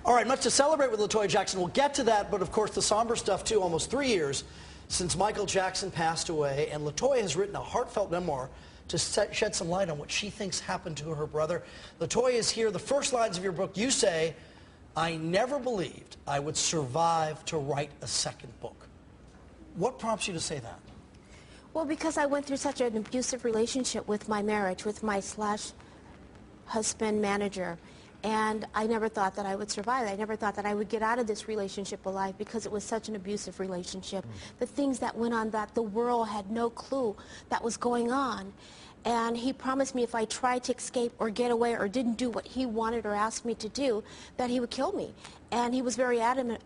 All right, much to celebrate with Toya Jackson. We'll get to that, but of course the somber stuff too. Almost 3 years since Michael Jackson passed away, and Toya has written a heartfelt memoir to shed some light on what she thinks happened to her brother. Toya is here. The first lines of your book, you say, "I never believed I would survive to write a second book." What prompts you to say that? Well, because I went through such an abusive relationship with my marriage, with my husband manager. And I never thought that I would survive. I never thought that I would get out of this relationship alive because it was such an abusive relationship. The things that went on that the world had no clue that was going on. And he promised me if I tried to escape or get away or didn't do what he wanted or asked me to do, that he would kill me. And he was very adamant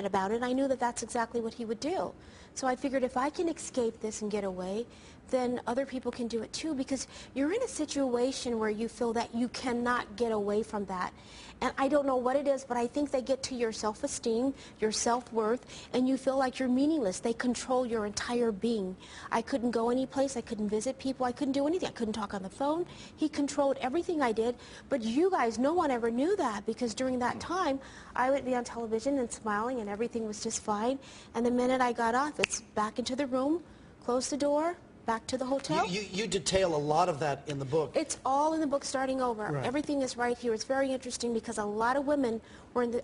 about it. I knew that that's exactly what he would do. So I figured if I can escape this and get away, then other people can do it too, because you're in a situation where you feel that you cannot get away from that. And I don't know what it is, but I think they get to your self-esteem, your self-worth, and you feel like you're meaningless. They control your entire being. I couldn't go any place. I couldn't visit people. I couldn't do anything. I couldn't talk on the phone. He controlled everything I did. But you guys, no one ever knew that, because during that time, I would be on television and smiling and everything was just fine. And the minute I got off, it's back into the room, close the door, back to the hotel. You detail a lot of that in the book. It's all in the book starting over. Right. Everything is right here. It's very interesting because a lot of women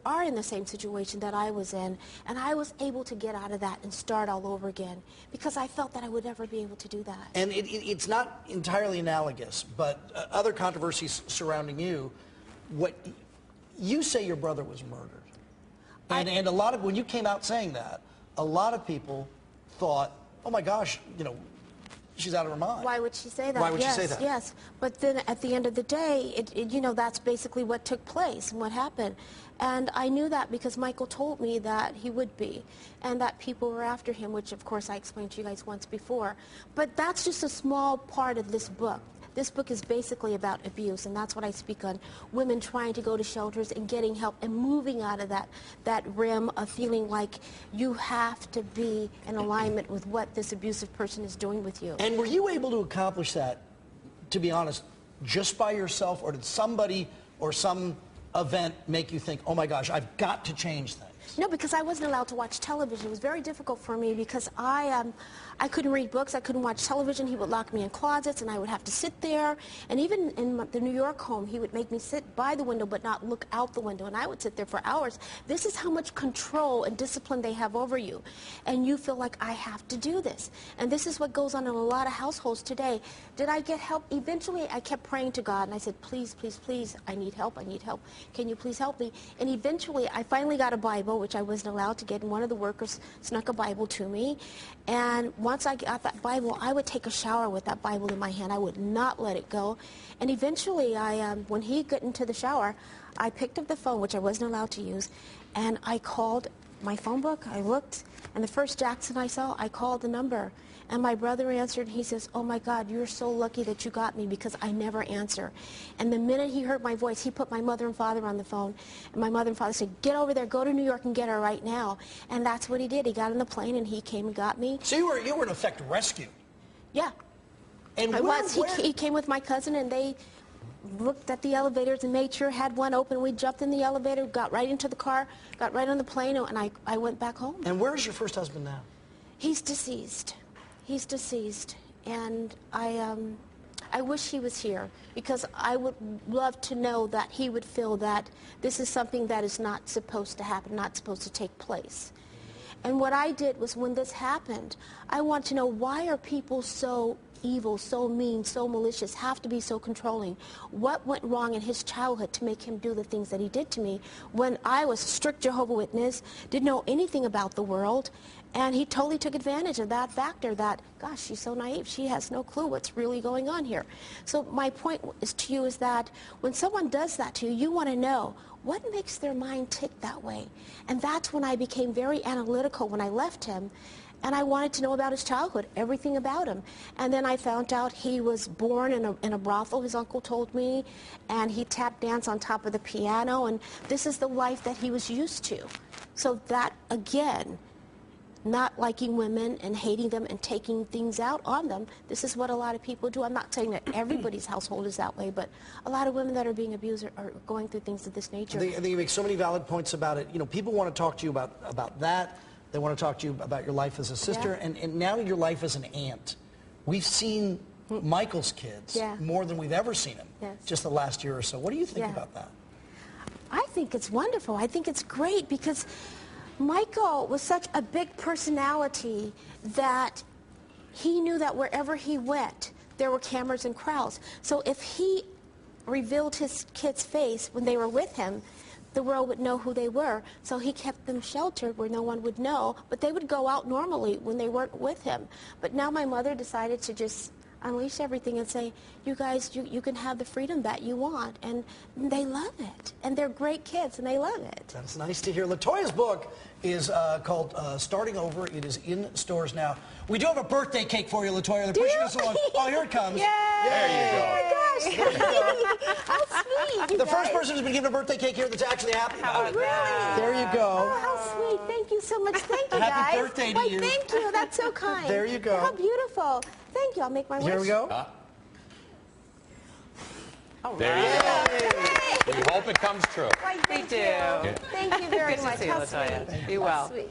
are in the same situation that I was in, and I was able to get out of that and start all over again because I felt that I would never be able to do that. And it's not entirely analogous, but other controversies surrounding you. What you say your brother was murdered, and a lot of, when you came out saying that, a lot of people thought, oh my gosh, you know, she's out of her mind. Why would she say that? Why would she say that? Yes, but then at the end of the day, you know, that's basically what took place and what happened. And I knew that because Michael told me that he would be, and that people were after him, which of course I explained to you guys once before. But that's just a small part of this book. This book is basically about abuse, and that's what I speak on. Women trying to go to shelters and getting help and moving out of that rim of feeling like you have to be in alignment with what this abusive person is doing with you. And were you able to accomplish that, to be honest, just by yourself, or did somebody or some event make you think, oh my gosh, I've got to change things? No, because I wasn't allowed to watch television. It was very difficult for me because I couldn't read books. I couldn't watch television. He would lock me in closets, and I would have to sit there. And even in the New York home, he would make me sit by the window but not look out the window, and I would sit there for hours. This is how much control and discipline they have over you. And you feel like, I have to do this. And this is what goes on in a lot of households today. Did I get help? Eventually, I kept praying to God, and I said, please, please, please, I need help. I need help. Can you please help me? And eventually, I finally got a Bible, which I wasn't allowed to get, and one of the workers snuck a Bible to me. And once I got that Bible, I would take a shower with that Bible in my hand. I would not let it go. And eventually, when he got into the shower, I picked up the phone, which I wasn't allowed to use, and I called my phone book. I looked, and the first Jackson I saw, I called the number. And my brother answered, and he says, oh my God, you're so lucky that you got me, because I never answer. And the minute he heard my voice, he put my mother and father on the phone. And my mother and father said, get over there, go to New York and get her right now. And that's what he did. He got on the plane and he came and got me. So you were in effect rescued. Yeah. And I was. He came with my cousin, and they looked at the elevators and made sure had one open. We jumped in the elevator, got right into the car, got right on the plane, and I went back home. And where's your first husband now? He's deceased. He's deceased, and I wish he was here, because I would love to know that he would feel that this is something that is not supposed to happen, not supposed to take place. And what I did was, when this happened, I want to know, why are people so evil, so mean, so malicious, have to be so controlling? What went wrong in his childhood to make him do the things that he did to me, when I was a strict Jehovah's Witness, didn't know anything about the world? And he totally took advantage of that factor, that, gosh, she's so naive. She has no clue what's really going on here. So my point to you is that when someone does that to you, you want to know, what makes their mind tick that way? And that's when I became very analytical when I left him. And I wanted to know about his childhood, everything about him. And then I found out he was born in a brothel, his uncle told me, and he tap danced on top of the piano, and this is the life that he was used to. So that, again, not liking women and hating them and taking things out on them. This is what a lot of people do. I'm not saying that everybody's household is that way, but a lot of women that are being abused are going through things of this nature. I think you make so many valid points about it. You know, people want to talk to you about that. They want to talk to you about your life as a sister, and now your life as an aunt. We've seen Michael's kids more than we've ever seen them just the last year or so. What do you think about that? I think it's wonderful. I think it's great because Michael was such a big personality that he knew that wherever he went, there were cameras and crowds. So if he revealed his kid's face when they were with him, the world would know who they were. So he kept them sheltered where no one would know, but they would go out normally when they weren't with him. But now my mother decided to just unleash everything and say, you guys, you can have the freedom that you want. And they love it. And they're great kids, and they love it. That's nice to hear. LaToya's book is called Starting Over. It is in stores now. We do have a birthday cake for you, LaToya. They're pushing us along. Oh, here it comes. Yay! There you go. Oh, my gosh. How sweet, The first person who's been given a birthday cake here that's actually happy about it. Really? There you go. Oh, how sweet. Thank you so much. Thank you, Happy guys. birthday to Why, you. Thank you. That's so kind. There you go. How beautiful. Thank you. I'll make my wish. Here we go. There you go. We hope it comes true. Why, thank We do. you. Thank you very Good to much. see you, How LaToya. sweet. Be How well. sweet.